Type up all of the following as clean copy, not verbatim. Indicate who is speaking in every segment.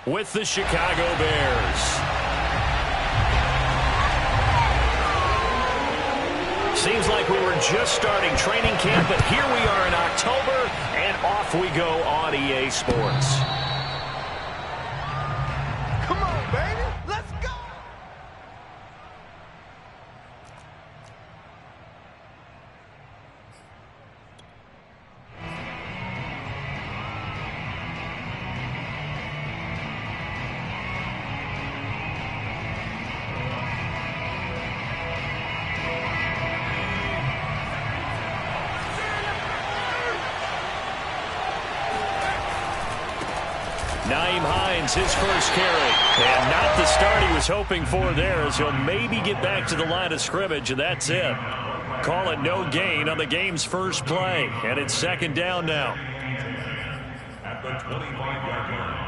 Speaker 1: with the Chicago Bears. Seems like we were just starting training camp, but here we are in October, and off we go on EA Sports.
Speaker 2: Come on, baby. Let's go.
Speaker 1: Nyheim Hines, his first carry. And not the start he was hoping for there, as he'll maybe get back to the line of scrimmage, and that's it. Call it no gain on the game's first play. And it's second down now.
Speaker 3: At the 25-yard line.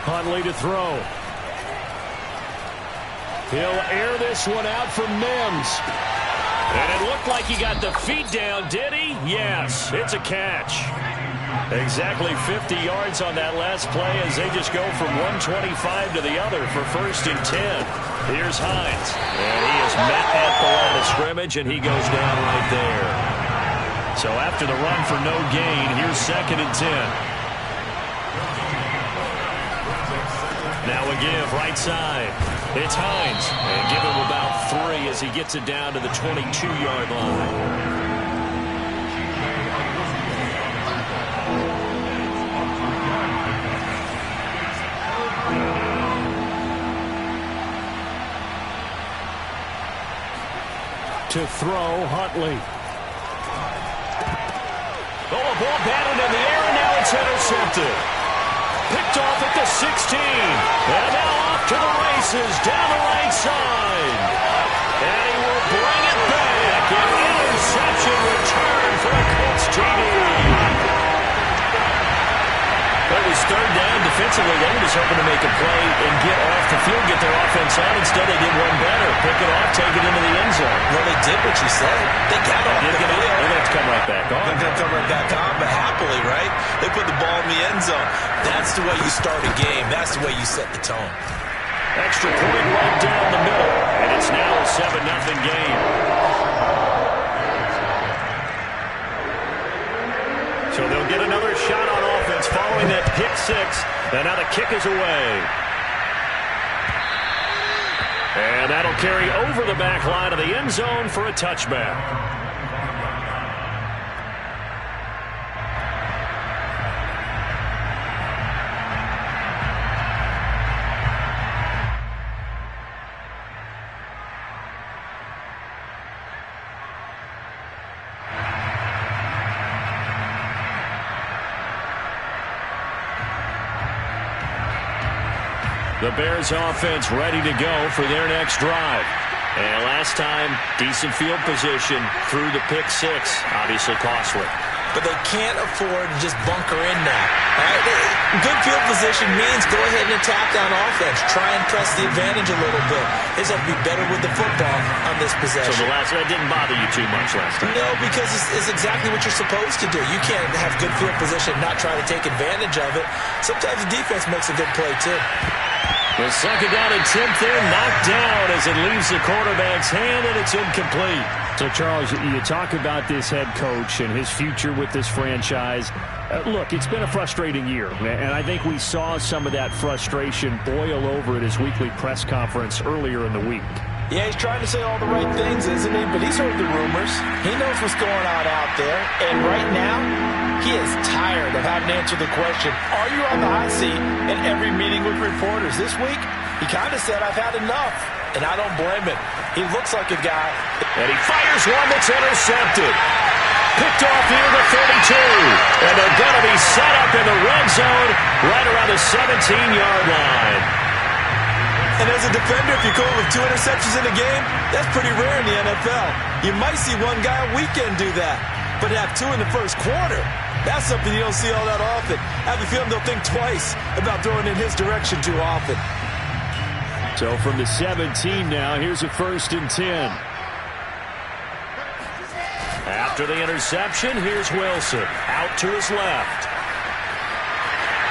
Speaker 1: Huntley to throw. He'll air this one out for Mims. And it looked like he got the feet down, did he? Yes, it's a catch. Exactly 50 yards on that last play as they just go from 125 to the other for 1st and 10. Here's Hines. And he is met at the line of scrimmage, and he goes down right there. So after the run for no gain, here's 2nd and 10. Now a give right side. It's Hines. And give him about 3 as he gets it down to the 22-yard line. To throw, Huntley. Oh, a ball batted in the air, and now it's intercepted. Picked off at the 16. And now off to the races down the right side. And he will bring it back. An interception return for a Colts TD. It was 3rd down. Defensively, they were just hoping to make a play and get off the field, get their offense on. Instead, they did one better. Pick it off, take it into the end zone.
Speaker 4: Well, they did what you said. They got off the field.
Speaker 1: They're going to have to come right back on.
Speaker 4: They're going to come right back on, but happily, right? They put the ball in the end zone. That's the way you start a game. That's the way you set the tone.
Speaker 1: Extra point right down the middle. And it's now a 7-0 game. So they'll get another shot on offense following that pick 6. And now the kick is away. And that'll carry over the back line of the end zone for a touchback. The Bears offense ready to go for their next drive. And last time, decent field position through the pick 6. Obviously costly.
Speaker 4: But they can't afford to just bunker in now. Right? Good field position means go ahead and attack on offense. Try and press the advantage a little bit. They just have to be better with the football on this possession.
Speaker 1: So that didn't bother you too much last time?
Speaker 4: No, because it's exactly what you're supposed to do. You can't have good field position and not try to take advantage of it. Sometimes the defense makes a good play, too.
Speaker 1: The 2nd down and 10th there, knocked down as it leaves the quarterback's hand, and it's incomplete.
Speaker 5: So, Charles, you talk about this head coach and his future with this franchise. Look, it's been a frustrating year, and I think we saw some of that frustration boil over at his weekly press conference earlier in the week.
Speaker 4: Yeah, he's trying to say all the right things, isn't he? But he's heard the rumors. He knows what's going on out there. And right now, he is tired of having to answer the question, are you on the hot seat in every meeting with reporters? This week, he kind of said, I've had enough. And I don't blame him. He looks like a guy.
Speaker 1: And he fires one that's intercepted. Picked off near the 32. And they're going to be set up in the red zone right around the 17-yard line.
Speaker 4: And as a defender, if you're going with 2 interceptions in a game, that's pretty rare in the NFL. You might see one guy a weekend do that, but have 2 in the first quarter, that's something you don't see all that often. I have a feeling they'll think twice about throwing in his direction too often.
Speaker 5: So from the 17 now, here's a 1st and 10.
Speaker 1: After the interception, here's Wilson. Out to his left.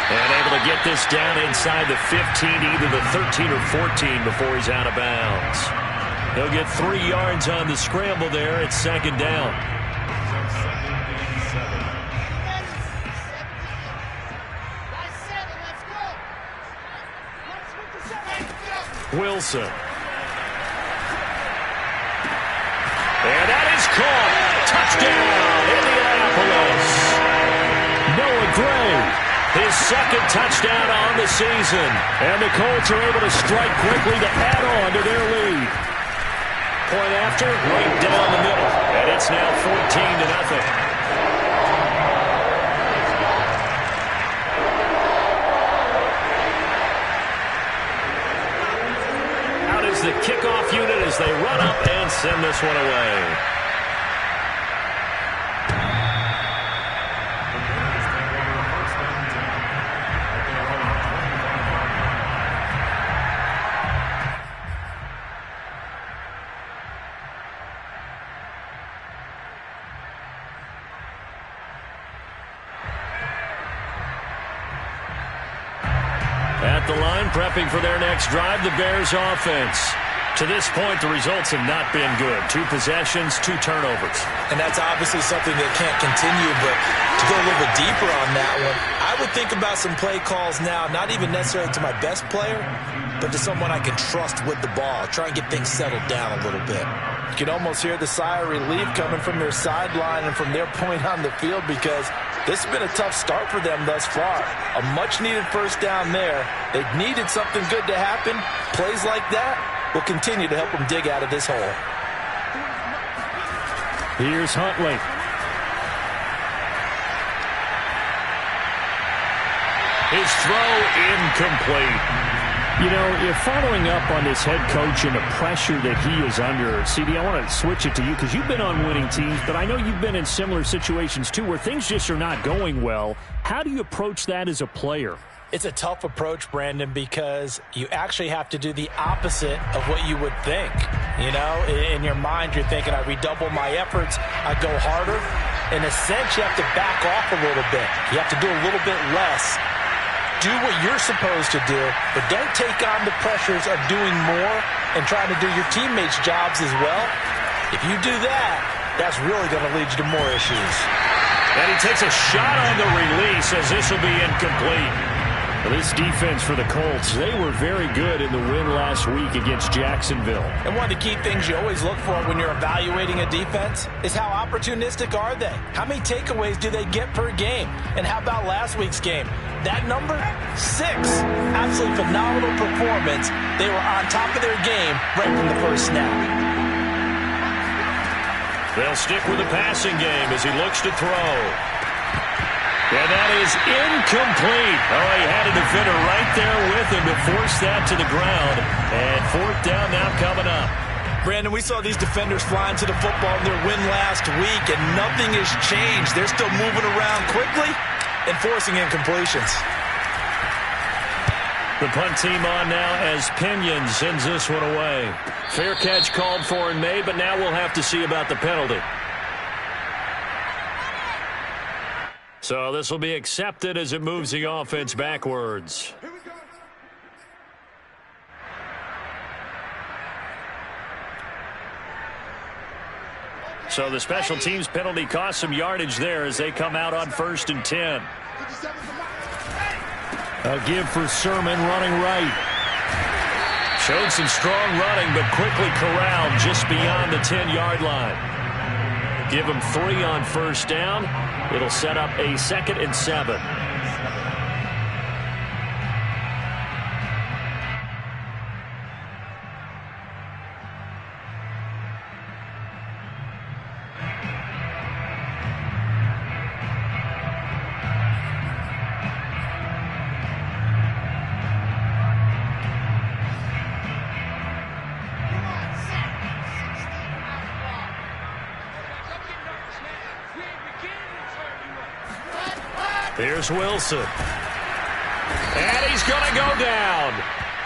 Speaker 1: And able to get this down inside the 15, either the 13 or 14 before he's out of bounds. He'll get 3 yards on the scramble there. It's 2nd down. Wilson. And that is caught. Touchdown, Indianapolis.
Speaker 5: Noah Gray.
Speaker 1: His 2nd touchdown on the season.
Speaker 5: And the Colts are able to strike quickly to add on to their lead.
Speaker 1: Point after, right down the middle. And it's now 14-0. The kickoff unit as they run up and send this one away. At the line, prepping for their next drive, the Bears offense. To this point, the results have not been good. 2 possessions, 2 turnovers.
Speaker 4: And that's obviously something that can't continue, but to go a little bit deeper on that one, I would think about some play calls now, not even necessarily to my best player, but to someone I can trust with the ball. Try and get things settled down a little bit. You can almost hear the sigh of relief coming from their sideline and from their point on the field because this has been a tough start for them thus far. A much-needed 1st down there. They needed something good to happen. Plays like that will continue to help them dig out of this hole.
Speaker 5: Here's Huntley.
Speaker 1: His throw incomplete.
Speaker 5: You know, if following up on this head coach and the pressure that he is under, CD, I want to switch it to you because you've been on winning teams, but I know you've been in similar situations too where things just are not going well. How do you approach that as a player?
Speaker 4: It's a tough approach, Brandon, because you actually have to do the opposite of what you would think. You know, in your mind, you're thinking, I redouble my efforts, I go harder. In a sense, you have to back off a little bit. You have to do a little bit less. Do what you're supposed to do, but don't take on the pressures of doing more and trying to do your teammates' jobs as well. If you do that, that's really going to lead you to more issues.
Speaker 1: And he takes a shot on the release as this will be incomplete.
Speaker 5: This defense for the Colts, they were very good in the win last week against Jacksonville.
Speaker 4: And one of the key things you always look for when you're evaluating a defense is how opportunistic are they? How many takeaways do they get per game? And how about last week's game? That number? 6. Absolutely phenomenal performance. They were on top of their game right from the first snap.
Speaker 1: They'll stick with the passing game as he looks to throw. And that is incomplete. Oh, he had a defender right there with him to force that to the ground. And 4th down now coming up.
Speaker 4: Brandon, we saw these defenders flying to the football in their win last week, and nothing has changed. They're still moving around quickly and forcing incompletions.
Speaker 1: The punt team on now as Pinion sends this one away. Fair catch called for and made, but now we'll have to see about the penalty. So this will be accepted as it moves the offense backwards. So the special teams penalty cost some yardage there as they come out on 1st and 10.
Speaker 5: A give for Sermon running right.
Speaker 1: Showed some strong running, but quickly corralled just beyond the 10-yard line. Give him 3 on 1st down. It'll set up a 2nd and 7. Here's Wilson. And he's going to go down.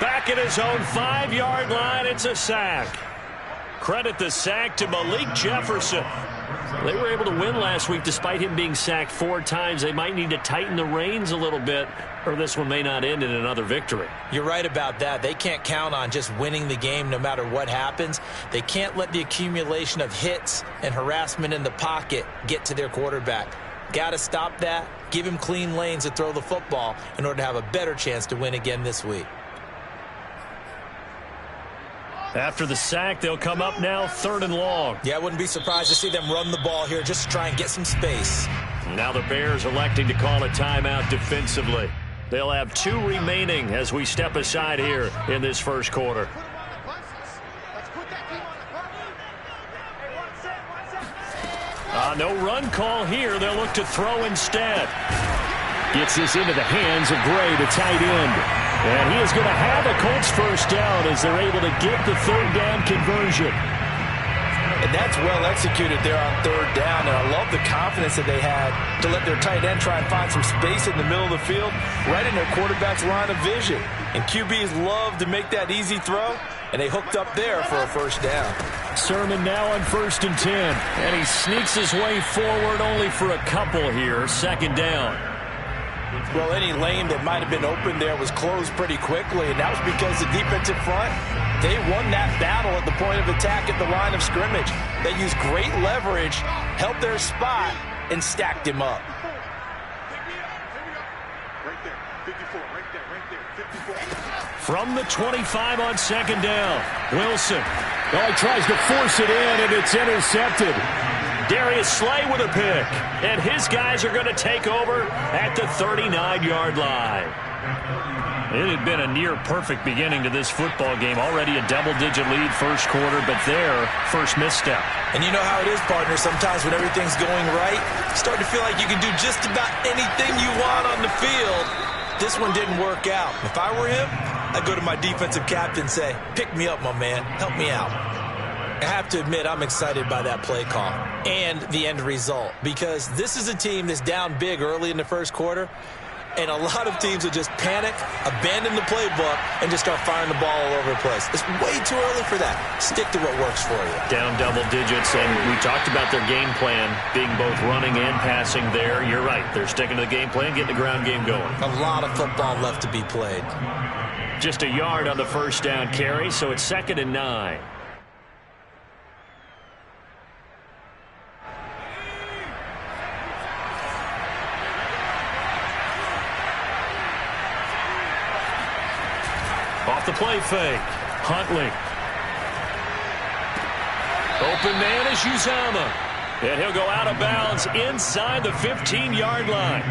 Speaker 1: Back at his own 5-yard line, it's a sack. Credit the sack to Malik Jefferson. They were able to win last week despite him being sacked 4 times. They might need to tighten the reins a little bit, or this one may not end in another victory.
Speaker 4: You're right about that. They can't count on just winning the game no matter what happens. They can't let the accumulation of hits and harassment in the pocket get to their quarterback. Got to stop that. Give him clean lanes to throw the football in order to have a better chance to win again this week.
Speaker 1: After the sack, they'll come up now 3rd and long.
Speaker 4: Yeah, I wouldn't be surprised to see them run the ball here just to try and get some space.
Speaker 1: Now the Bears electing to call a timeout defensively. They'll have 2 remaining as we step aside here in this first quarter. No run call here. They'll look to throw instead.
Speaker 5: Gets this into the hands of Gray, the tight end. And he is going to have a Colts first down as they're able to get the 3rd down conversion.
Speaker 4: And that's well executed there on 3rd down. And I love the confidence that they had to let their tight end try and find some space in the middle of the field, right in their quarterback's line of vision. And QBs love to make that easy throw, and they hooked up there for a first down.
Speaker 5: Sermon now on 1st and 10.
Speaker 1: And he sneaks his way forward only for a couple here. 2nd down.
Speaker 4: Well, any lane that might have been open there was closed pretty quickly, and that was because the defensive front, they won that battle at the point of attack at the line of scrimmage. They used great leverage, helped their spot, and stacked him up.
Speaker 1: From the 25 on 2nd down, Wilson.
Speaker 5: Oh, he tries to force it in, and it's intercepted.
Speaker 1: Darius Slay with a pick. And his guys are going to take over at the 39-yard line.
Speaker 5: It had been a near-perfect beginning to this football game. Already a double-digit lead first quarter, but their first misstep.
Speaker 4: And you know how it is, partner. Sometimes when everything's going right, you start to feel like you can do just about anything you want on the field. This one didn't work out. If I were him, I'd go to my defensive captain and say, pick me up, my man. Help me out. I have to admit, I'm excited by that play call and the end result, because this is a team that's down big early in the first quarter, and a lot of teams will just panic, abandon the playbook, and just start firing the ball all over the place. It's way too early for that. Stick to what works for you.
Speaker 1: Down double digits, and we talked about their game plan being both running and passing there. You're right. They're sticking to the game plan, getting the ground game going.
Speaker 4: A lot of football left to be played.
Speaker 1: Just a yard on the first down carry, so it's 2nd and 9. Off the play fake. Huntley. Open man is Uzomah. And he'll go out of bounds inside the 15-yard line.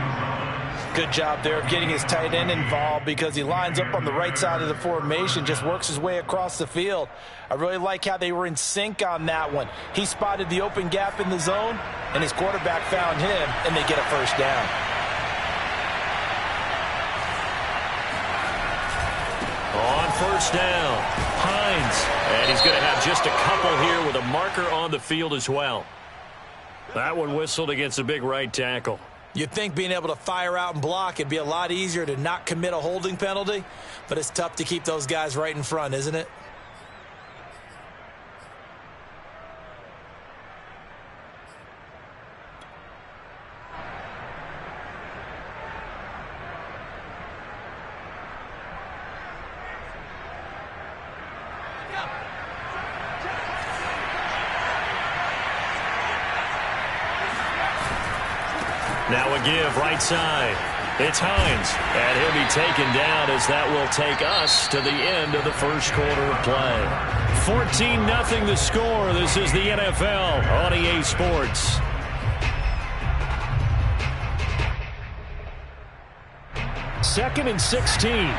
Speaker 4: Good job there of getting his tight end involved, because he lines up on the right side of the formation, just works his way across the field. I really like how they were in sync on that one. He spotted the open gap in the zone, and his quarterback found him, and they get a first down.
Speaker 1: On first down, Hines. And he's going to have just a couple here with a marker on the field as well. That one whistled against a big right tackle.
Speaker 4: You'd think being able to fire out and block, it'd be a lot easier to not commit a holding penalty, but it's tough to keep those guys right in front, isn't it?
Speaker 1: Now a give right side. It's Hines, and he'll be taken down as that will take us to the end of the first quarter of play. 14-0 the score. This is the NFL on EA Sports.
Speaker 5: Second and 16.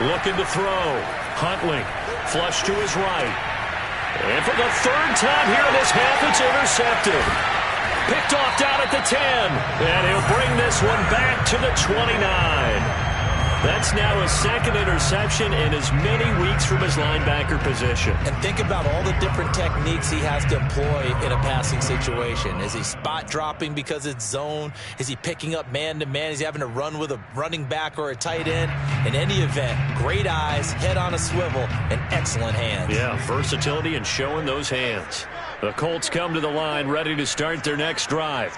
Speaker 1: Looking to throw. Huntley, flush to his right. And for the 3rd time here in this half, it's intercepted. Picked off down at the 10. And he'll bring this one back to the 29. That's now his second interception in as many weeks from his linebacker position.
Speaker 4: And think about all the different techniques he has to employ in a passing situation. Is he spot dropping because it's zone? Is he picking up man-to-man? Is he having to run with a running back or a tight end? In any event, great eyes, head on a swivel, and excellent hands.
Speaker 1: Yeah, versatility and showing those hands. The Colts come to the line ready to start their next drive.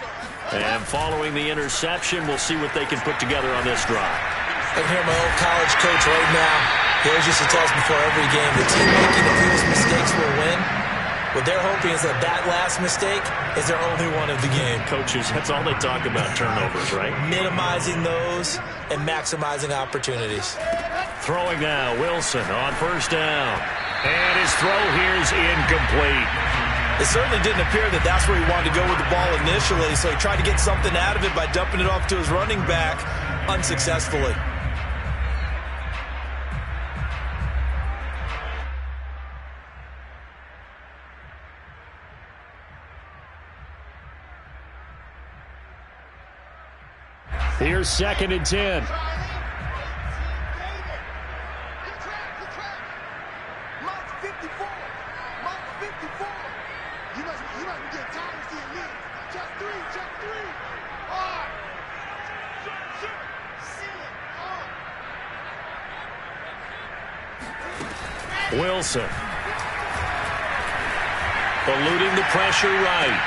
Speaker 1: And following the interception, we'll see what they can put together on this drive.
Speaker 4: I can hear my old college coach right now. He always used to tell us before every game, the team making the fewest mistakes will win. What they're hoping is that last mistake is their only one of the game.
Speaker 1: Coaches, that's all they talk about, turnovers, right?
Speaker 4: Minimizing those and maximizing opportunities.
Speaker 1: Throwing now, Wilson on first down. And his throw here is incomplete.
Speaker 4: It certainly didn't appear that that's where he wanted to go with the ball initially, so he tried to get something out of it by dumping it off to his running back unsuccessfully.
Speaker 5: Here's 2nd and 10.
Speaker 1: Wilson. Eluding the pressure right.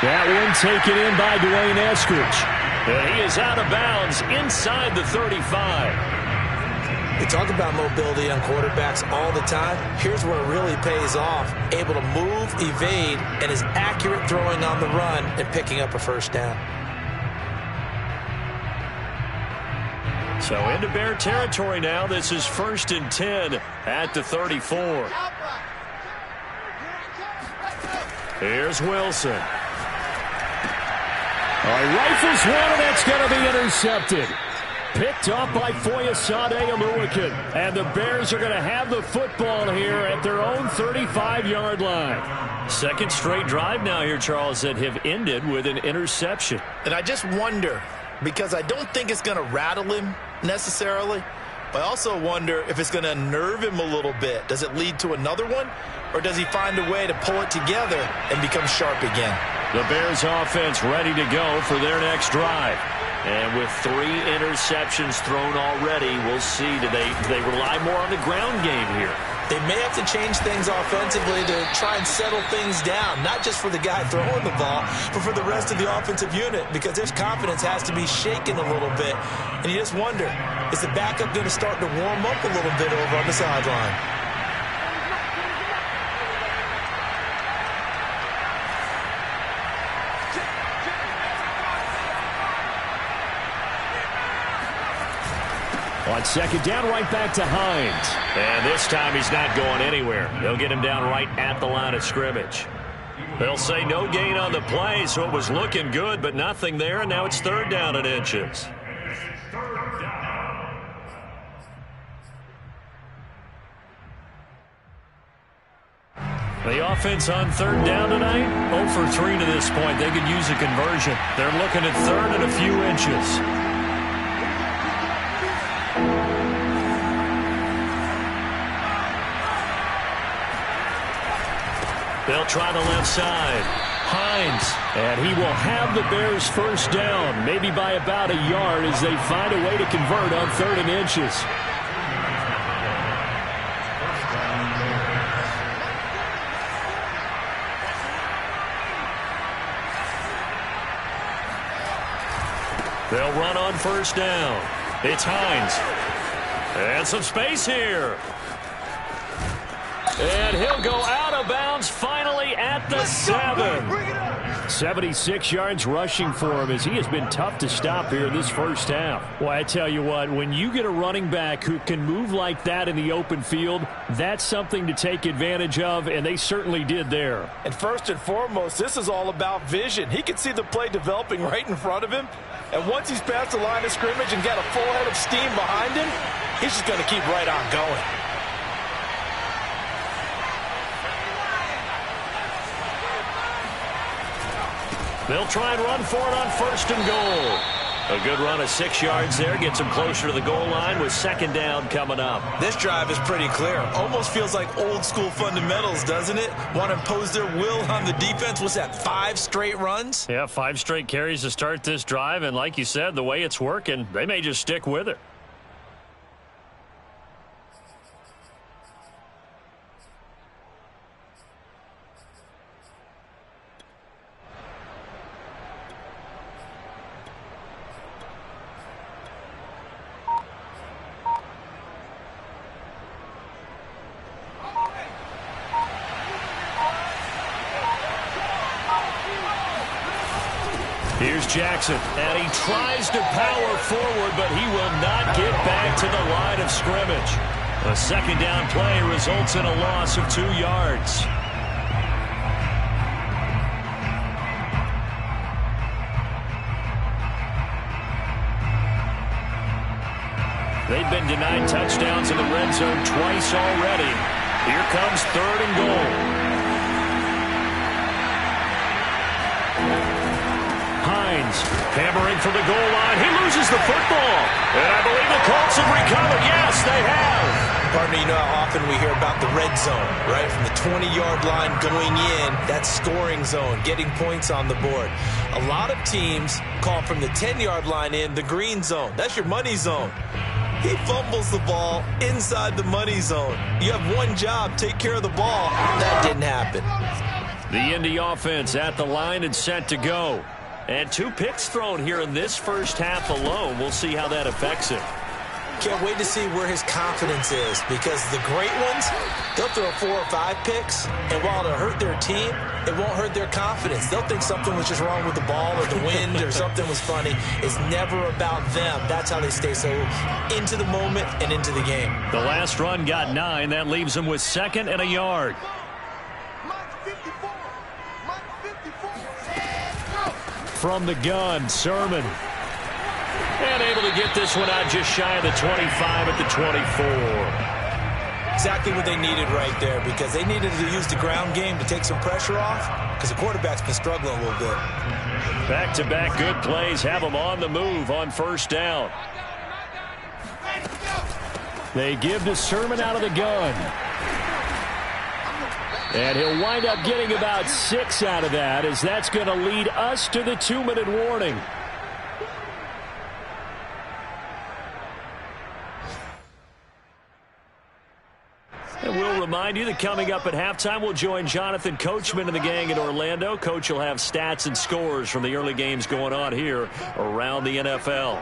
Speaker 5: That one taken in by Dwayne Eskridge.
Speaker 1: And he is out of bounds inside the 35.
Speaker 4: We talk about mobility on quarterbacks all the time. Here's where it really pays off. Able to move, evade, and is accurate throwing on the run and picking up a first down.
Speaker 1: So into Bear territory now. This is 1st and 10 at the 34. Here's Wilson.
Speaker 5: All right, rifles one, and that's going to be intercepted. Picked up by Foyesade Oluwakin. And the Bears are going to have the football here at their own 35-yard line.
Speaker 1: Second straight drive now here, Charles, that have ended with an interception.
Speaker 4: And I just wonder, because I don't think it's going to rattle him necessarily, but I also wonder if it's going to unnerve him a little bit. Does it lead to another one, or does he find a way to pull it together and become sharp again?
Speaker 1: The Bears offense ready to go for their next drive. And with 3 interceptions thrown already, we'll see. Do they rely more on the ground game here?
Speaker 4: They may have to change things offensively to try and settle things down, not just for the guy throwing the ball, but for the rest of the offensive unit, because their confidence has to be shaken a little bit. And you just wonder, is the backup going to start to warm up a little bit over on the sideline?
Speaker 5: On 2nd down, right back to Hines.
Speaker 1: And this time he's not going anywhere. They'll get him down right at the line of scrimmage. They'll say no gain on the play, so it was looking good, but nothing there, and now it's 3rd down and inches. The offense on 3rd down tonight, 0 for 3 to this point. They could use a conversion. They're looking at 3rd and a few inches. They'll try the left side. Hines.
Speaker 5: And he will have the Bears first down, maybe by about a yard as they find a way to convert on 3rd and inches.
Speaker 1: They'll run on first down. It's Hines. And some space here. And he'll go out of bounds finally at the 7.
Speaker 5: 76 yards rushing for him as he has been tough to stop here in this first half. Well, I tell you what, when you get a running back who can move like that in the open field, that's something to take advantage of, and they certainly did there.
Speaker 4: And first and foremost, this is all about vision. He can see the play developing right in front of him, and once he's past the line of scrimmage and got a full head of steam behind him, he's just going to keep right on going.
Speaker 1: They'll try and run for it on 1st and goal. A good run of 6 yards there. Gets him closer to the goal line with second down coming up.
Speaker 4: This drive is pretty clear. Almost feels like old school fundamentals, doesn't it? Want to impose their will on the defense. What's that, 5 straight runs?
Speaker 1: Yeah, 5 straight carries to start this drive. And like you said, the way it's working, they may just stick with it. Here's Jackson, and he tries to power forward, but he will not get back to the line of scrimmage. A second down play results in a loss of 2 yards. They've been denied touchdowns in the red zone twice already. Here comes 3rd and goal. Hines hammering for the goal line. He loses the football. And I believe the Colts have recovered. Yes, they have.
Speaker 4: Partner, you know how often we hear about the red zone, right? From the 20-yard line going in, that scoring zone, getting points on the board. A lot of teams call from the 10-yard line in the green zone. That's your money zone. He fumbles the ball inside the money zone. You have one job, take care of the ball. That didn't happen.
Speaker 1: The Indy offense at the line and set to go. And 2 picks thrown here in this first half alone. We'll see how that affects him.
Speaker 4: Can't wait to see where his confidence is, because the great ones, they'll throw 4 or 5 picks, and while it'll hurt their team, it won't hurt their confidence. They'll think something was just wrong with the ball or the wind or something was funny. It's never about them. That's how they stay so into the moment and into the game.
Speaker 1: The last run got 9. That leaves them with 2nd and a yard. From the gun, Sermon. And able to get this one out just shy of the 25 at the 24.
Speaker 4: Exactly what they needed right there, because they needed to use the ground game to take some pressure off, because the quarterback's been struggling a little bit.
Speaker 1: Back-to-back good plays have them on the move on 1st down. They give to Sermon out of the gun. And he'll wind up getting about 6 out of that, as that's going to lead us to the 2-minute warning. And we'll remind you that coming up at halftime, we'll join Jonathan Coachman and the gang in Orlando. Coach will have stats and scores from the early games going on here around the NFL.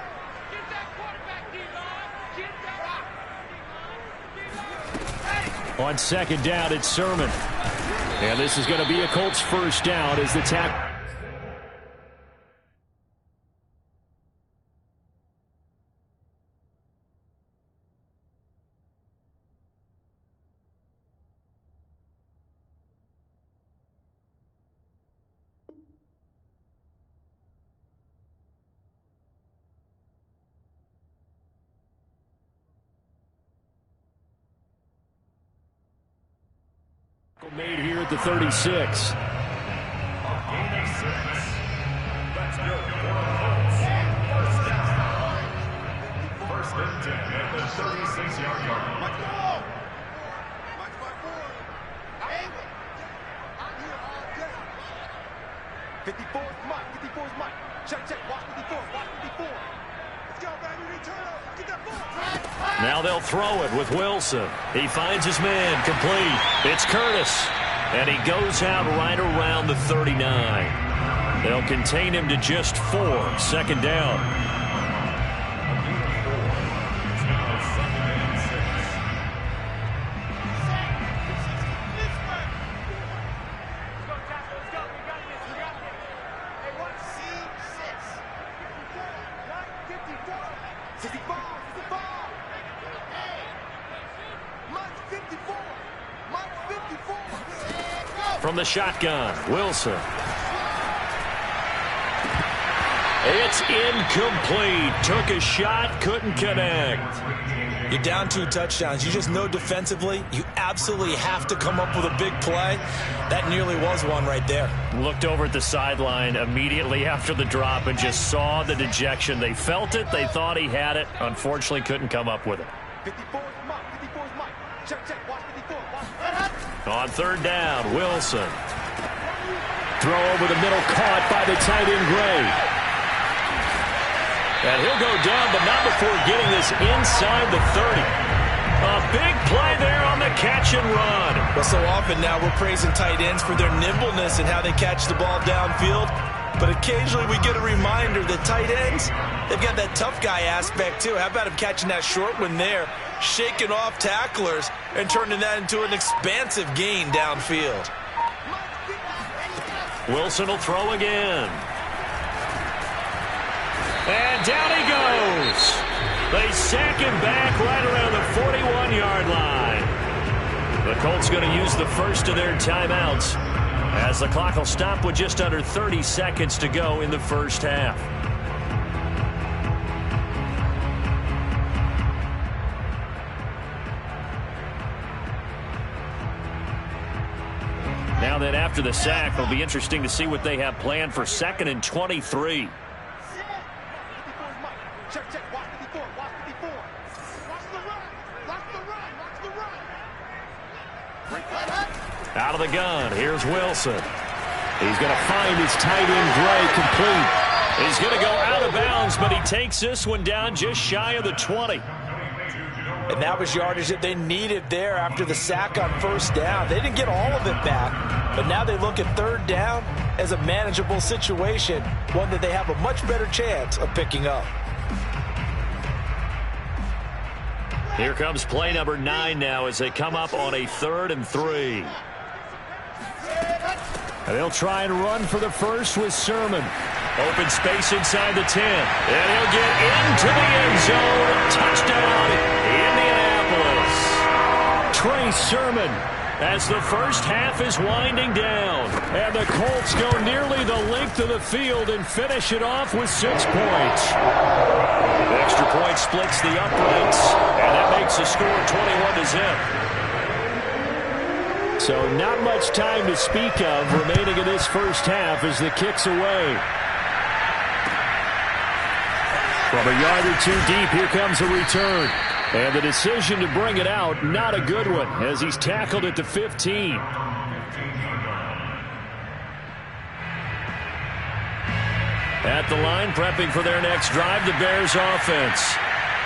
Speaker 1: On 2nd down, it's Sermon. And this is going to be a Colts 1st down as the tackle. Made here at the 36.
Speaker 3: A gain of 6. Let's go for the Colts. 1st down. 1st and 10 at the 36-yard line.
Speaker 2: Watch the ball. Watch my board. I'm here all day. 54 is Mike. 54 is Mike. Check. Watch 54. Watch 54. Let's go, baby. Return up. Get that ball.
Speaker 1: Now they'll throw it with Wilson. He finds his man complete. It's Curtis. And he goes out right around the 39. They'll contain him to just 4. 2nd down. From the shotgun, Wilson. It's incomplete. Took a shot, couldn't connect.
Speaker 4: You're down 2 touchdowns. You just know defensively you absolutely have to come up with a big play. That nearly was one right there.
Speaker 5: Looked over at the sideline immediately after the drop and just saw the dejection. They felt it. They thought he had it. Unfortunately, couldn't come up with it.
Speaker 2: 54 is Mike. 54 is Mike. Check, check. Watch 54. Watch.
Speaker 5: On third down, Wilson. Throw over the middle, caught by the tight end, Gray. And he'll go down, but not before getting this inside the 30. A big play there on the catch and run.
Speaker 4: Well, so often now we're praising tight ends for their nimbleness and how they catch the ball downfield. But occasionally we get a reminder that tight ends, they've got that tough guy aspect too. How about him catching that short one there, shaking off tacklers, and turning that into an expansive gain downfield.
Speaker 5: Wilson will throw again. And down he goes. They sack him back right around the 41-yard line. The Colts going to use the first of their timeouts as the clock will stop with just under 30 seconds to go in the first half. Now then, after the sack, it'll be interesting to see what they have planned for 2nd and 23.
Speaker 2: Check, check. Watch 54. Watch 54. Watch the run. Watch the run. Watch the run.
Speaker 5: Out of the gun, here's Wilson. He's going to find his tight end, Gray, complete. He's going to go out of bounds, but he takes this one down just shy of the 20.
Speaker 4: And that was yardage that they needed there after the sack on first down. They didn't get all of it back, but now they look at third down as a manageable situation, one that they have a much better chance of picking up.
Speaker 5: Here comes play number 9 now as they come up on a 3rd and 3. And they'll try and run for the first with Sermon. Open space inside the 10. And he'll get into the end zone. Touchdown, Indianapolis. Trey Sermon as the first half is winding down. And the Colts go nearly the length of the field and finish it off with 6 points. The extra point splits the uprights, and that makes the score 21-0. So not much time to speak of remaining in this first half as the kick's away. From a yard or 2 deep, here comes a return. And the decision to bring it out, not a good one, as he's tackled at the 15. At the line, prepping for their next drive, the Bears offense.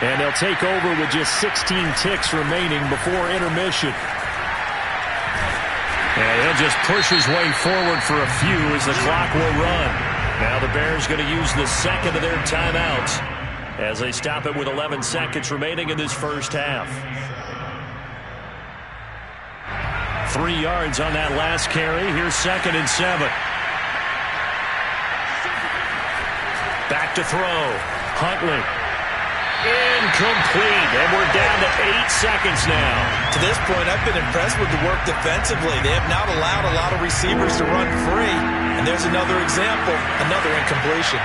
Speaker 5: And they'll take over with just 16 ticks remaining before intermission. And he'll just push his way forward for a few as the clock will run. Now the Bears going to use the second of their timeouts as they stop it with 11 seconds remaining in this first half. 3 yards on that last carry. Here's 2nd and 7. Back to throw. Huntley. Incomplete. And we're down to 8 seconds now.
Speaker 4: To this point, I've been impressed with the work defensively. They have not allowed a lot of receivers to run free. And there's another example, another incompletion.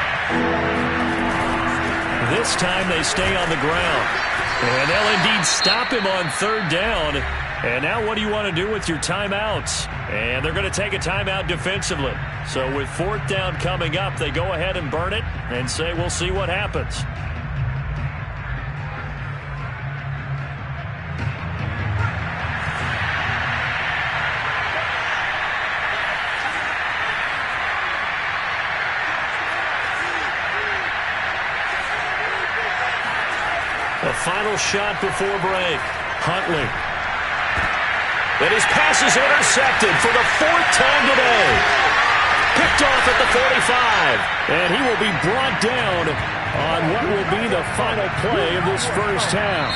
Speaker 5: This time they stay on the ground. And they'll indeed stop him on 3rd down. And now what do you want to do with your timeouts? And they're going to take a timeout defensively. So with 4th down coming up, they go ahead and burn it and say we'll see what happens. The final shot before break. Huntley. And his pass is intercepted for the 4th time today. Picked off at the 45. And he will be brought down on what will be the final play of this first half.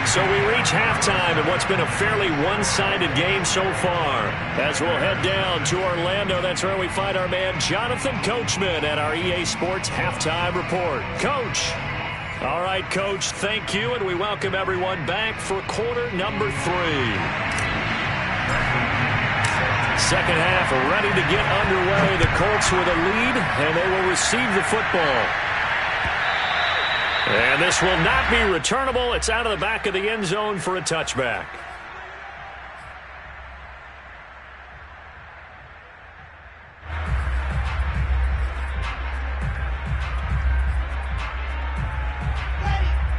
Speaker 5: So we reach halftime in what's been a fairly one-sided game so far. As we'll head down to Orlando, that's where we find our man Jonathan Coachman at our EA Sports Halftime Report. Coach. All right, Coach, thank you, and we welcome everyone back for quarter number 3. Second half ready to get underway. The Colts with a lead, and they will receive the football.
Speaker 1: And this will not be returnable. It's out of the back of the end zone for a touchback.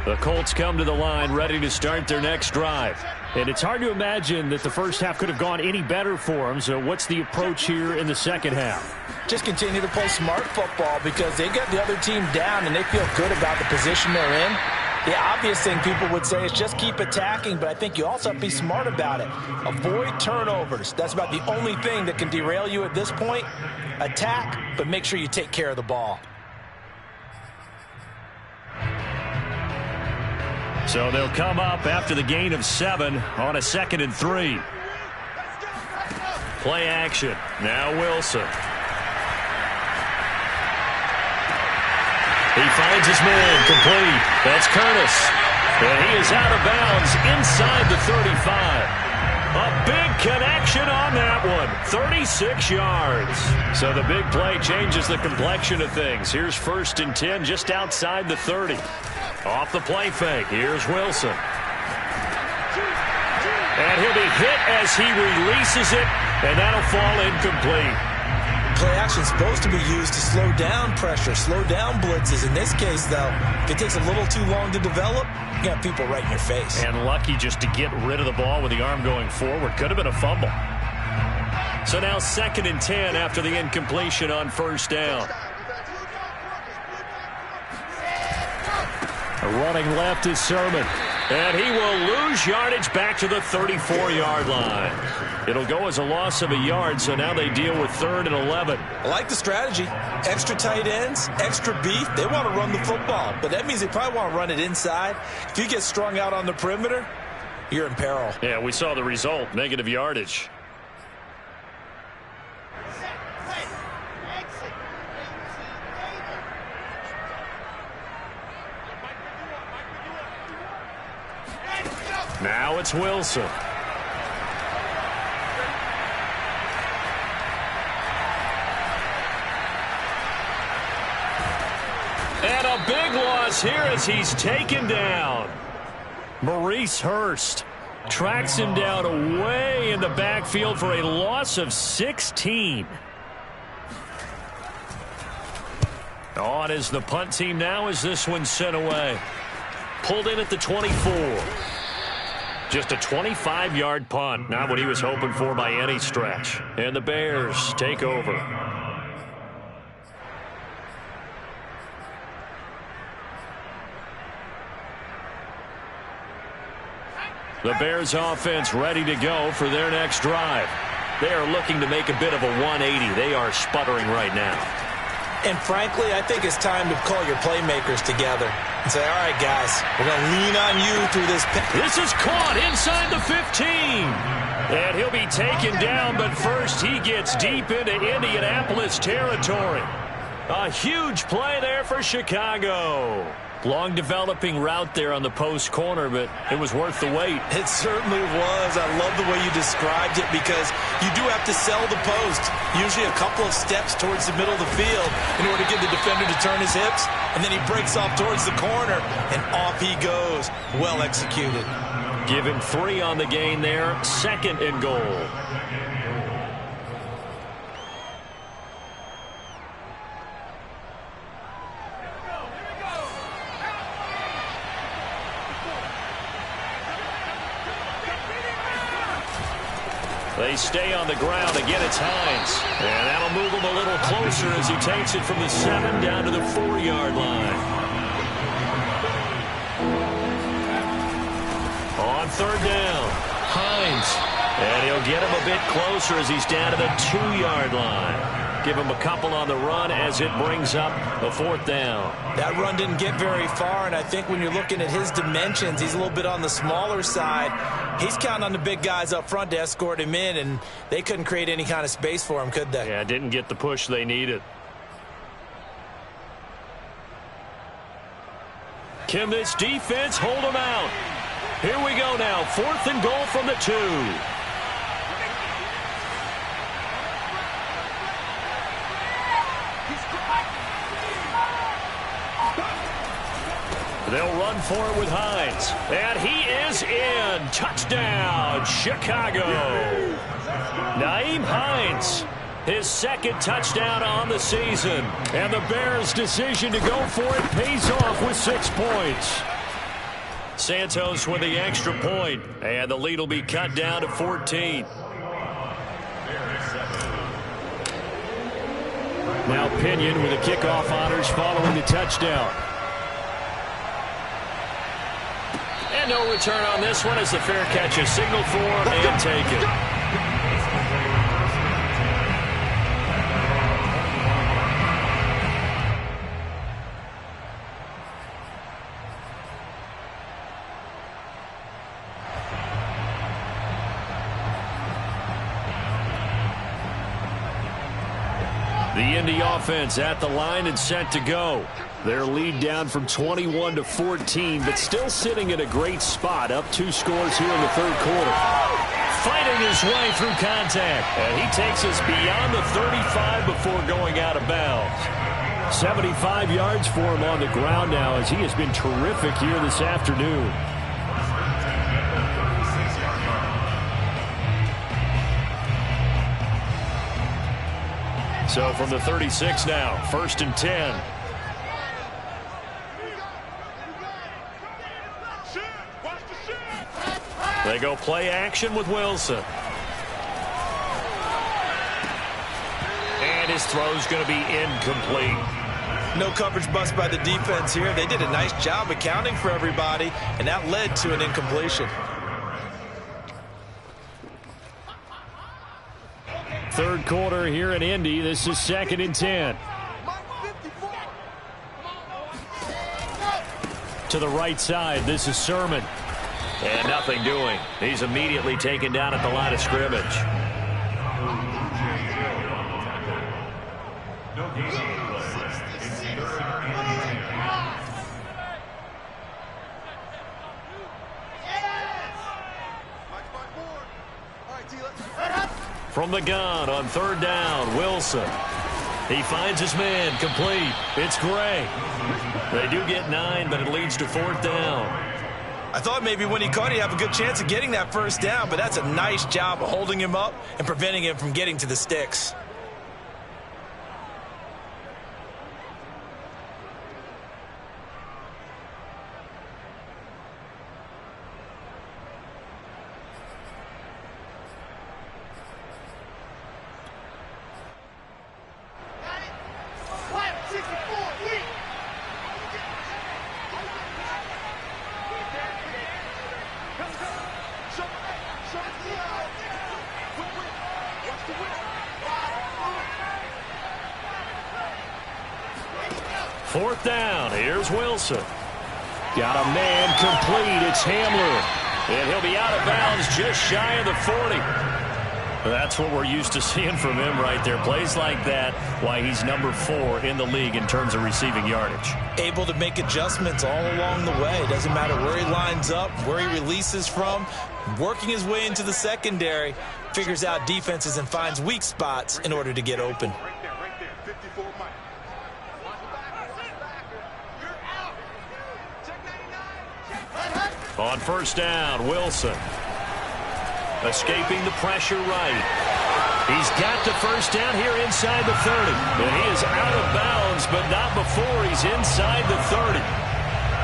Speaker 1: The Colts come to the line ready to start their next drive. And it's hard to imagine that the first half could have gone any better for them. So what's the approach here in the second half?
Speaker 4: Just continue to play smart football because they got the other team down and they feel good about the position they're in. The obvious thing people would say is just keep attacking, but I think you also have to be smart about it. Avoid turnovers. That's about the only thing that can derail you at this point. Attack, but make sure you take care of the ball.
Speaker 1: So they'll come up after the gain of 7 on a 2nd and 3. Play action. Now Wilson. He finds his man complete. That's Curtis. And he is out of bounds inside the 35. A big connection on that one. 36 yards. So the big play changes the complexion of things. Here's 1st and 10 just outside the 30. Off the play fake. Here's Wilson. And he'll be hit as he releases it, and that'll fall incomplete.
Speaker 4: Play action is supposed to be used to slow down pressure, slow down blitzes. In this case, though, if it takes a little too long to develop, you got people right in your face.
Speaker 1: And lucky just to get rid of the ball with the arm going forward. Could have been a fumble. So now 2nd and 10 after the incompletion on 1st down. Running left is Sermon. And he will lose yardage back to the 34-yard line. It'll go as a loss of a yard, so now they deal with 3rd and 11.
Speaker 4: I like the strategy. Extra tight ends, extra beef. They want to run the football, but that means they probably want to run it inside. If you get strung out on the perimeter, you're in peril.
Speaker 1: Yeah, we saw the result, negative yardage. Now it's Wilson. And a big loss here as he's taken down. Maurice Hurst tracks him down away in the backfield for a loss of 16. On is the punt team now as this one's sent away. Pulled in at the 24. Just a 25-yard punt. Not what he was hoping for by any stretch. And the Bears take over. The Bears offense ready to go for their next drive. They are looking to make a bit of a 180. They are sputtering right now.
Speaker 4: And frankly, I think it's time to call your playmakers together and say, all right, guys, we're going to lean on you through this.
Speaker 1: This is caught inside the 15. And he'll be taken down, but first he gets deep into Indianapolis territory. A huge play there for Chicago. Long developing route there on the post corner, but it was worth the wait.
Speaker 4: It certainly was. I love the way you described it because you do have to sell the post. Usually a couple of steps towards the middle of the field in order to get the defender to turn his hips, and then he breaks off towards the corner, and off he goes. Well executed.
Speaker 1: Give him 3 on the gain there. 2nd and goal. They stay on the ground. Again, it's Hines. And that'll move him a little closer as he takes it from the 7 down to the 4-yard line. On 3rd down, Hines. And he'll get him a bit closer as he's down to the 2-yard line. Give him a couple on the run as it brings up a 4th down.
Speaker 4: That run didn't get very far, and I think when you're looking at his dimensions, he's a little bit on the smaller side. He's counting on the big guys up front to escort him in, and they couldn't create any kind of space for him, could they?
Speaker 1: Yeah, didn't get the push they needed. Can this defense hold him out? Here we go now. 4th and goal from the 2. They'll run for it with Hines. And he is in. Touchdown, Chicago. Nyheim Hines, his second touchdown on the season. And the Bears' decision to go for it pays off with 6 points. Santos with the extra point, and the lead will be cut down to 14.
Speaker 5: Now Pinion with the kickoff honors following the touchdown.
Speaker 1: And no return on this one as the fair catch is signaled for and taken. The Indy offense at the line and set to go. Their lead down from 21 to 14, but still sitting in a great spot, up 2 scores here in the third quarter. Fighting his way through contact, and he takes us beyond the 35 before going out of bounds.
Speaker 5: 75 yards for him on the ground now, as he has been terrific here this afternoon.
Speaker 1: So from the 36 now, 1st and 10. They go play action with Wilson. And his throw's going to be incomplete.
Speaker 4: No coverage bust by the defense here. They did a nice job accounting for everybody, and that led to an incompletion.
Speaker 5: Third quarter here in Indy. This is 2nd and 10. To the right side, this is Sermon.
Speaker 1: And nothing doing. He's immediately taken down at the line of scrimmage. From the gun on 3rd down, Wilson. He finds his man, complete. It's Gray. They do get 9, but it leads to 4th down.
Speaker 4: I thought maybe when he caught, he'd have a good chance of getting that 1st down, but that's a nice job of holding him up and preventing him from getting to the sticks.
Speaker 1: Fourth down. Here's Wilson.
Speaker 5: Got a man complete. It's Hamler.
Speaker 1: And he'll be out of bounds just shy of the 40. That's what we're used to seeing from him right there. Plays like that, why he's number 4 in the league in terms of receiving yardage.
Speaker 4: Able to make adjustments all along the way. Doesn't matter where he lines up, where he releases from. Working his way into the secondary. Figures out defenses and finds weak spots in order to get open.
Speaker 2: Right there. 54 Mike.
Speaker 1: On 1st down, Wilson. Escaping the pressure right. He's got the 1st down here inside the 30. And he is out of bounds, but not before he's inside the 30.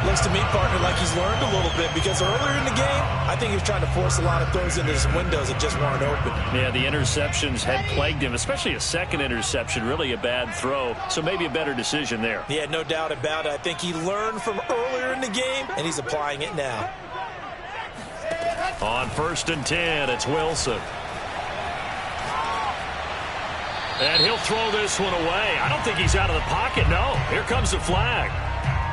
Speaker 4: Looks to me, partner, like he's learned a little bit, because earlier in the game, I think he was trying to force a lot of throws into some windows that just weren't open.
Speaker 1: Yeah, the interceptions had plagued him, especially a second interception, really a bad throw. So maybe a better decision there.
Speaker 4: Yeah, no doubt about it. I think he learned from earlier in the game, and he's applying it now.
Speaker 1: On 1st and 10, it's Wilson. And he'll throw this one away. I don't think he's out of the pocket, no. Here comes the flag.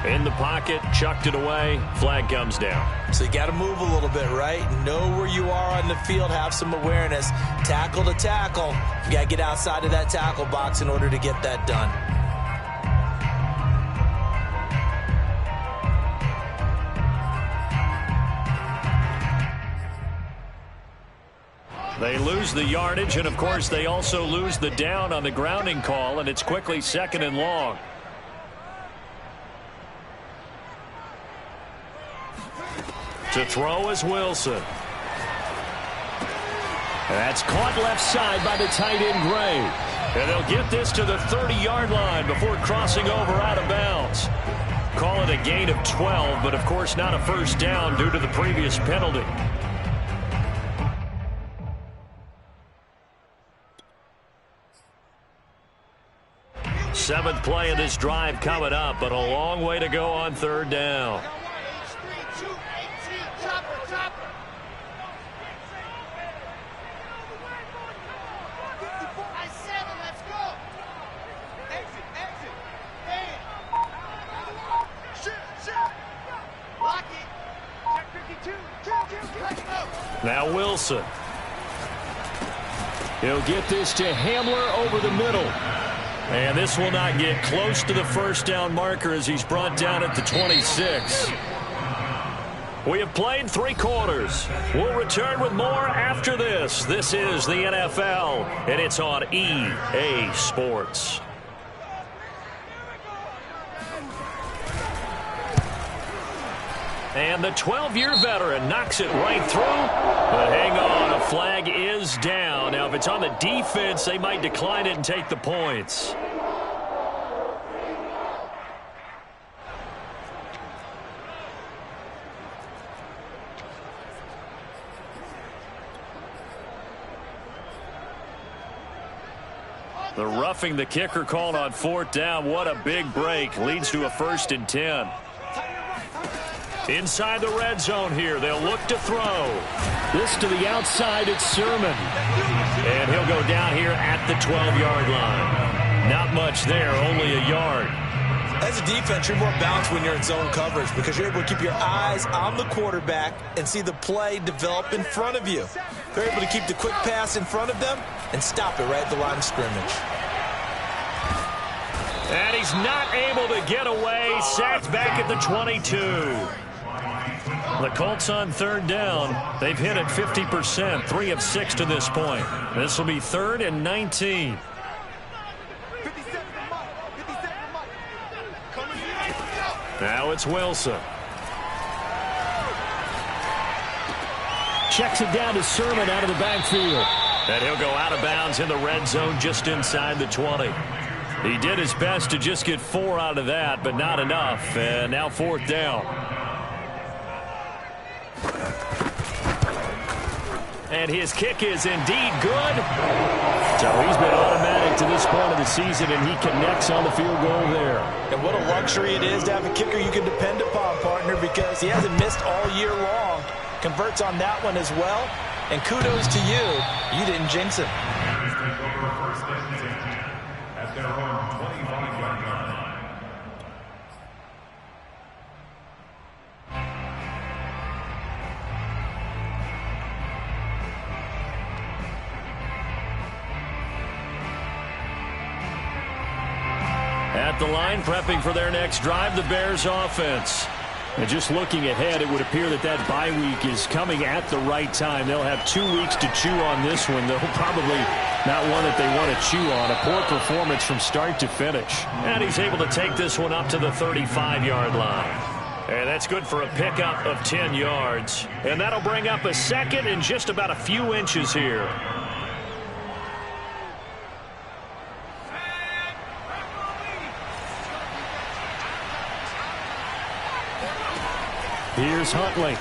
Speaker 1: In the pocket, chucked it away. Flag comes down.
Speaker 4: So you got to move a little bit, right? Know where you are on the field, have some awareness. Tackle to tackle. You got to get outside of that tackle box in order to get that done.
Speaker 1: They lose the yardage, and, of course, they also lose the down on the grounding call, and it's quickly 2nd and long. To throw is Wilson.
Speaker 5: That's caught left side by the tight end, Gray.
Speaker 1: And they'll get this to the 30-yard line before crossing over out of bounds. Call it a gain of 12, but of course not a first down due to the previous penalty. Seventh play of this drive coming up, but a long way to go on third down. Now Wilson.
Speaker 5: He'll get this to Hamler over the middle.
Speaker 1: And this will not get close to the first down marker as he's brought down at the 26. We have played 3 quarters. We'll return with more after this. This is the NFL, and it's on EA Sports. And the 12-year veteran knocks it right through. But hang on, a flag is down. Now, if it's on the defense, they might decline it and take the points. The roughing the kicker called on fourth down. What a big break. Leads to a 1st and 10. Inside the red zone here. They'll look to throw.
Speaker 5: This to the outside. It's Sermon.
Speaker 1: And he'll go down here at the 12-yard line. Not much there, only a yard.
Speaker 4: As a defense, you're more balanced when you're in zone coverage because you're able to keep your eyes on the quarterback and see the play develop in front of you. They're able to keep the quick pass in front of them and stop it right at the line of scrimmage.
Speaker 1: And he's not able to get away. Sacked back at the 22. The Colts on third down. They've hit it 50%, 3 of 6 to this point. This will be 3rd and 19. Now it's Wilson.
Speaker 5: Checks it down to Sermon out of the backfield.
Speaker 1: And he'll go out of bounds in the red zone just inside the 20. He did his best to just get 4 out of that, but not enough. And now 4th down. And his kick is indeed good.
Speaker 5: So he's been automatic to this point of the season, and he connects on the field goal there.
Speaker 4: And what a luxury it is to have a kicker you can depend upon, partner, because he hasn't missed all year long. Converts on that one as well. And kudos to you. You didn't jinx him.
Speaker 3: At their own 25-yard line.
Speaker 1: At the line, prepping for their next drive, the Bears offense.
Speaker 5: And just looking ahead, it would appear that that bye week is coming at the right time. They'll have 2 weeks to chew on this one, though probably not one that they want to chew on. A poor performance from start to finish.
Speaker 1: And he's able to take this one up to the 35-yard line. And that's good for a pickup of 10 yards. And that'll bring up a 2nd and just about a few inches here.
Speaker 5: Here's Huntley.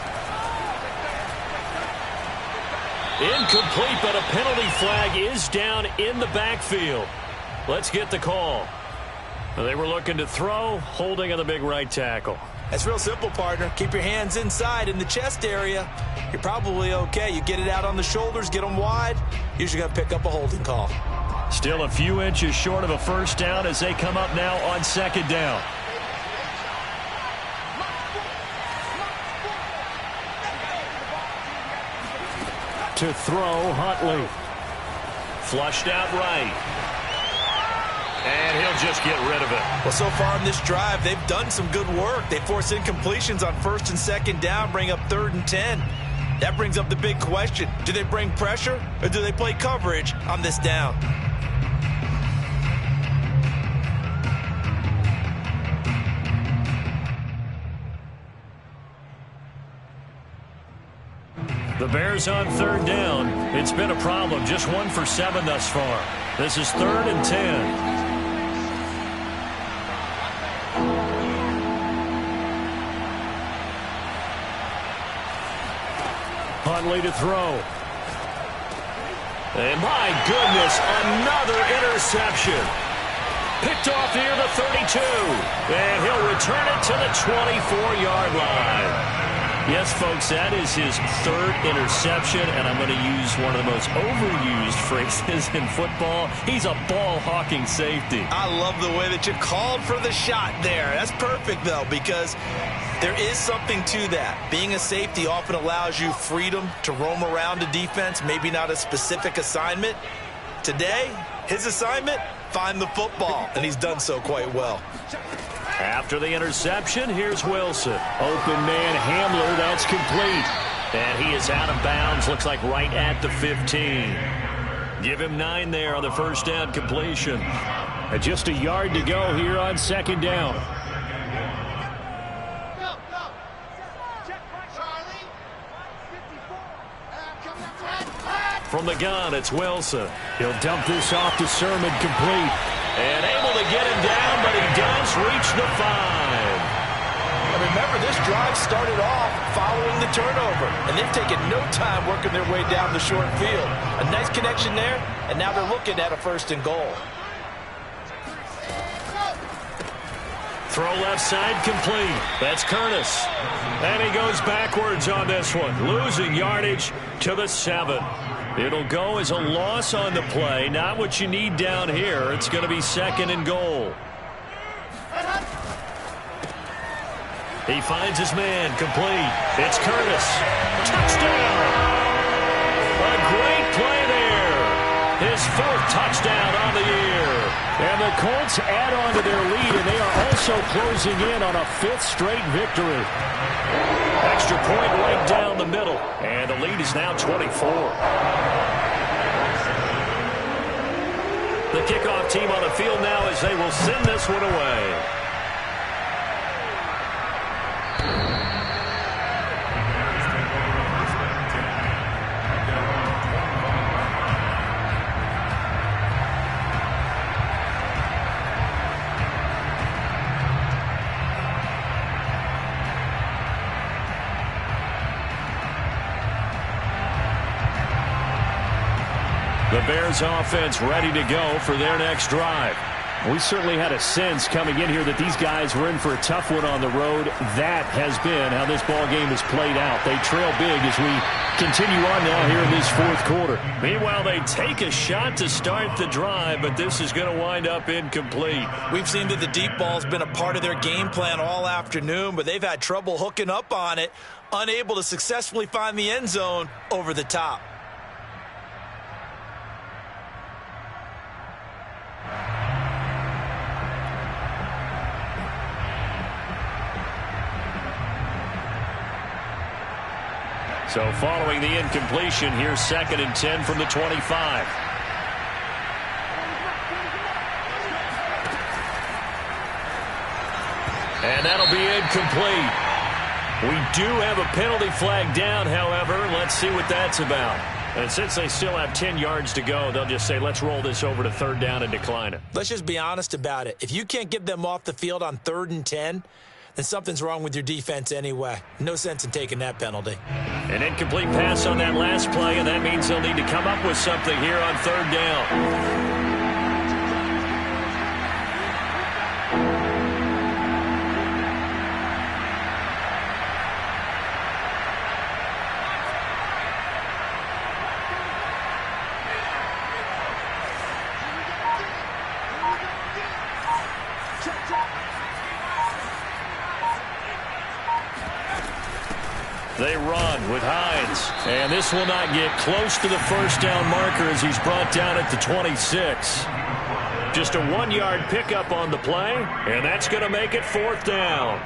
Speaker 1: Incomplete, but a penalty flag is down in the backfield. Let's get the call. They were looking to throw, holding on the big right tackle.
Speaker 4: That's real simple, partner. Keep your hands inside in the chest area. You're probably okay. You get it out on the shoulders, get them wide. Usually going to pick up a holding call.
Speaker 1: Still a few inches short of a first down as they come up now on 2nd down.
Speaker 5: To throw, Huntley.
Speaker 1: Flushed out right. And he'll just get rid of it.
Speaker 4: Well, so far in this drive, they've done some good work. They force incompletions on 1st and 2nd down, bring up 3rd and 10. That brings up the big question. Do they bring pressure or do they play coverage on this down?
Speaker 1: The Bears on third down. It's been a problem. Just 1 for 7 thus far. This is 3rd and 10. Huntley to throw. And my goodness, another interception. Picked off near the 32. And he'll return it to the 24-yard line. Yes, folks, that is his 3rd interception, and I'm going to use one of the most overused phrases in football. He's a ball-hawking safety.
Speaker 4: I love the way that you called for the shot there. That's perfect, though, because there is something to that. Being a safety often allows you freedom to roam around a defense, maybe not a specific assignment. Today, his assignment, find the football, and he's done so quite well.
Speaker 1: After the interception, here's Wilson. Open man Hamler, that's complete. And he is out of bounds, looks like right at the 15. Give him 9 there on the first down completion.
Speaker 5: Just a yard to go here on 2nd down.
Speaker 1: From the gun, it's Wilson.
Speaker 5: He'll dump this off to Sermon, complete.
Speaker 1: And able to get him down, but he does reach the 5.
Speaker 4: And remember, this drive started off following the turnover, and they've taken no time working their way down the short field. A nice connection there, and now they're looking at a 1st and goal.
Speaker 1: Throw left side complete. That's Curtis. And he goes backwards on this one, losing yardage to the 7. It'll go as a loss on the play. Not what you need down here. It's going to be 2nd and goal. He finds his man complete. It's Curtis. Touchdown. A great play there. His 4th touchdown on the year.
Speaker 5: And the Colts add on to their lead, and they are also closing in on a 5th straight victory.
Speaker 1: Extra point right down the middle. And the lead is now 24. The kickoff team on the field now as they will send this one away. The Bears offense ready to go for their next drive.
Speaker 5: We certainly had a sense coming in here that these guys were in for a tough one on the road. That has been how this ball game has played out. They trail big as we continue on now here in this 4th quarter.
Speaker 1: Meanwhile, they take a shot to start the drive, but this is going to wind up incomplete.
Speaker 4: We've seen that the deep ball's been a part of their game plan all afternoon, but they've had trouble hooking up on it, unable to successfully find the end zone over the top.
Speaker 1: So following the incompletion, here's 2nd and 10 from the 25. And that'll be incomplete. We do have a penalty flag down, however. Let's see what that's about. And since they still have 10 yards to go, they'll just say, let's roll this over to 3rd down and decline it.
Speaker 4: Let's just be honest about it. If you can't get them off the field on 3rd and 10, then something's wrong with your defense anyway. No sense in taking that penalty.
Speaker 1: An incomplete pass on that last play, and that means they'll need to come up with something here on 3rd down. They run with Hines. And this will not get close to the 1st down marker as he's brought down at the 26. Just a 1-yard pickup on the play, and that's going to make it 4th down.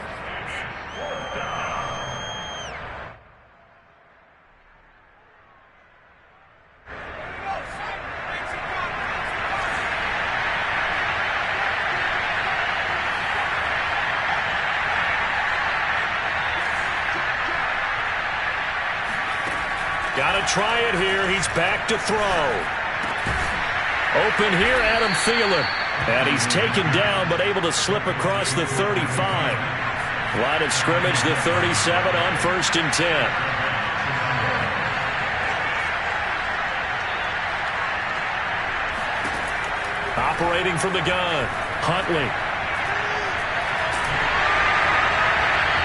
Speaker 1: Got to try it here. He's back to throw. Open here, Adam Thielen. And he's taken down, but able to slip across the 35. Line of scrimmage, the 37 on 1st and 10. Operating from the gun, Huntley.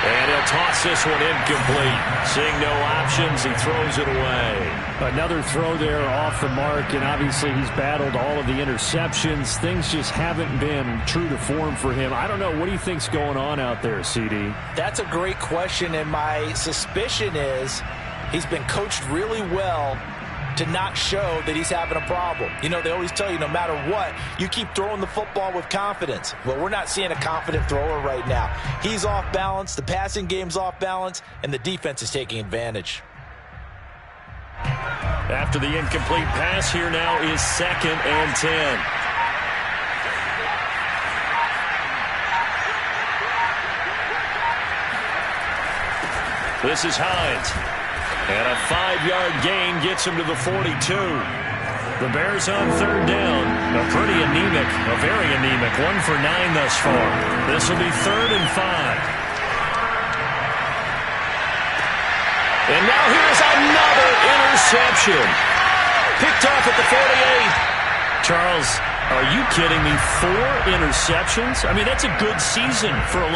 Speaker 1: And he'll toss this one incomplete. Seeing no options, he throws it away.
Speaker 5: Another throw there off the mark, and obviously he's battled all of the interceptions. Things just haven't been true to form for him. I don't know. What do you think's going on out there, CD?
Speaker 4: That's a great question, and my suspicion is he's been coached really well to not show that he's having a problem. You know, they always tell you no matter what, you keep throwing the football with confidence. Well, we're not seeing a confident thrower right now. He's off balance, the passing game's off balance, and the defense is taking advantage.
Speaker 1: After the incomplete pass, here now is 2nd and 10. This is Hines. And a 5-yard gain gets him to the 42. The Bears on 3rd down. A pretty anemic, a very anemic 1 for 9 thus far. This will be 3rd and 5. And now here's another interception. Picked off at the 48. Charles, are you kidding me? 4 interceptions? I mean, that's a good season for a lot